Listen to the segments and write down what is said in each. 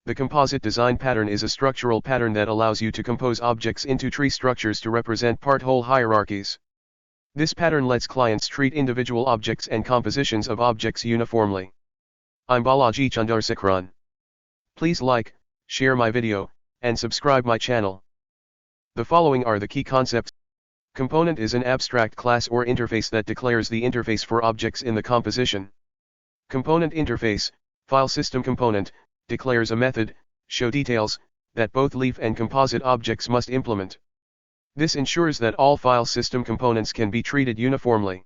The composite design pattern is a structural pattern that allows you to compose objects into tree structures to represent part-whole hierarchies. This pattern lets clients treat individual objects and compositions of objects uniformly. I'm Balaji Chandrasekharan. Please like, share my video, and subscribe my channel. The following are the key concepts. Component is an abstract class or interface that declares the interface for objects in the composition. Component interface, file system component, declares a method, show details, that both leaf and composite objects must implement. This ensures that all file system components can be treated uniformly.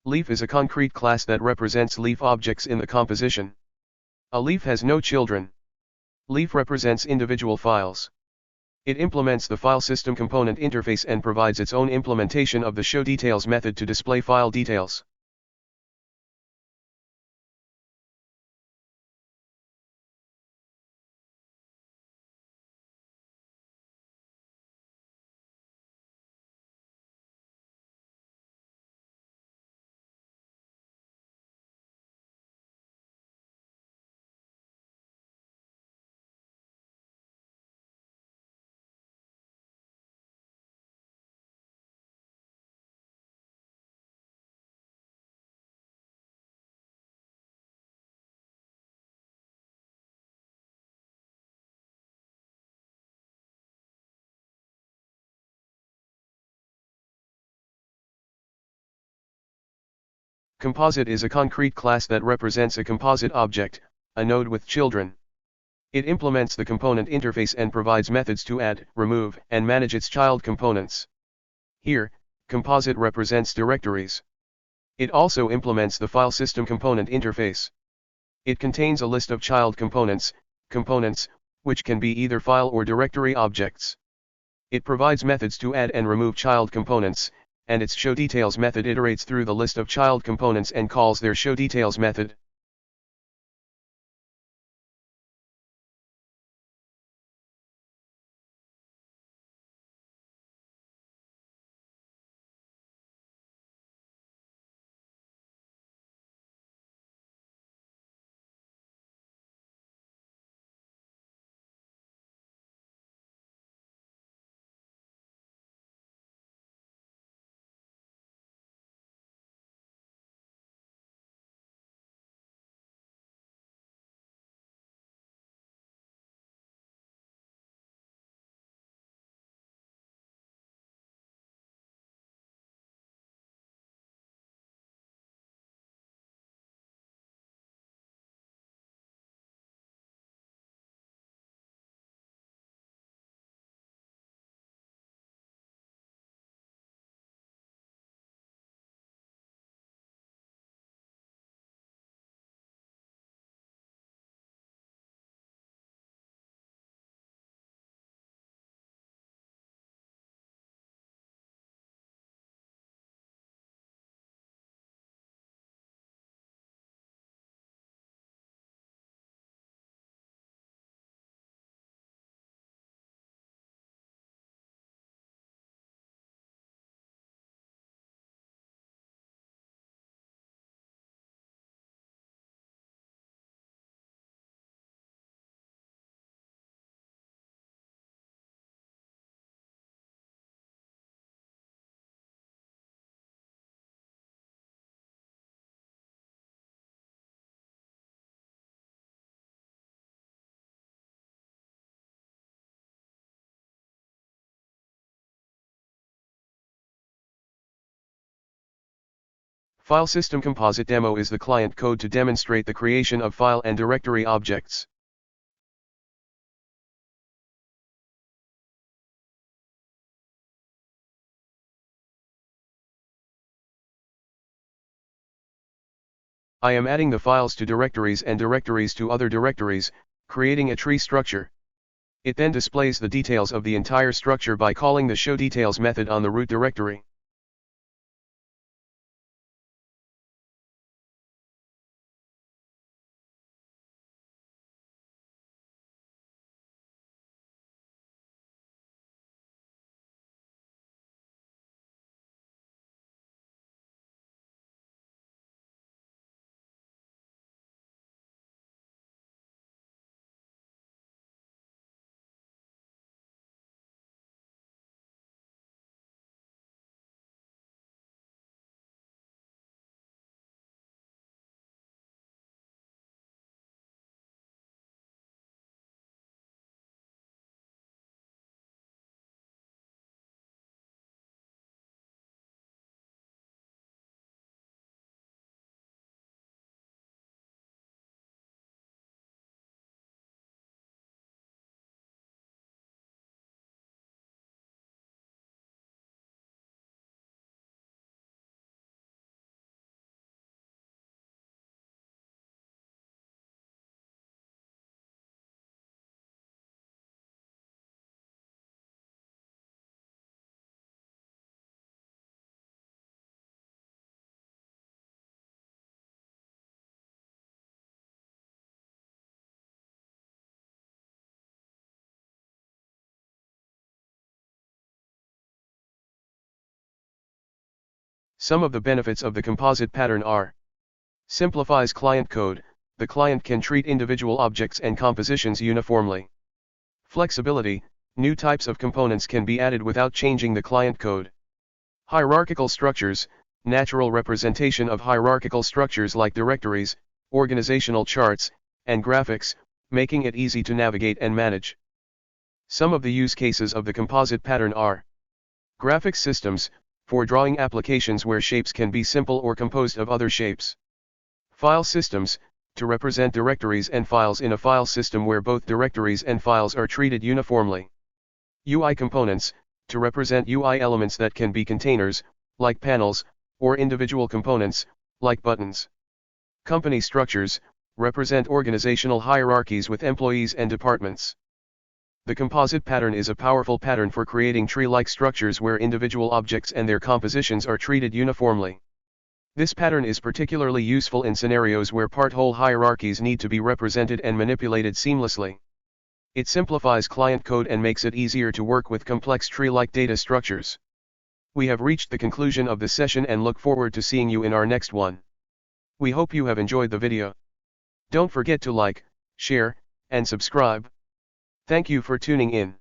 Leaf is a concrete class that represents leaf objects in the composition. A leaf has no children. Leaf represents individual files. It implements the file system component interface and provides its own implementation of the show details method to display file details. Composite is a concrete class that represents a composite object, a node with children. It implements the component interface and provides methods to add, remove, and manage its child components. Here, composite represents directories. It also implements the file system component interface. It contains a list of child components, which can be either file or directory objects. It provides methods to add and remove child components, and its show details method iterates through the list of child components and calls their show details method. File System Composite Demo is the client code to demonstrate the creation of file and directory objects. I am adding the files to directories and directories to other directories, creating a tree structure. It then displays the details of the entire structure by calling the showDetails method on the root directory. Some of the benefits of the composite pattern are: simplifies client code, the client can treat individual objects and compositions uniformly. Flexibility, new types of components can be added without changing the client code. Hierarchical structures, natural representation of hierarchical structures like directories, organizational charts, and graphics, making it easy to navigate and manage. Some of the use cases of the composite pattern are: graphics systems, for drawing applications where shapes can be simple or composed of other shapes. File systems, to represent directories and files in a file system where both directories and files are treated uniformly. UI components, to represent UI elements that can be containers, like panels, or individual components, like buttons. Company structures, represent organizational hierarchies with employees and departments. The composite pattern is a powerful pattern for creating tree-like structures where individual objects and their compositions are treated uniformly. This pattern is particularly useful in scenarios where part-whole hierarchies need to be represented and manipulated seamlessly. It simplifies client code and makes it easier to work with complex tree-like data structures. We have reached the conclusion of this session and look forward to seeing you in our next one. We hope you have enjoyed the video. Don't forget to like, share, and subscribe. Thank you for tuning in.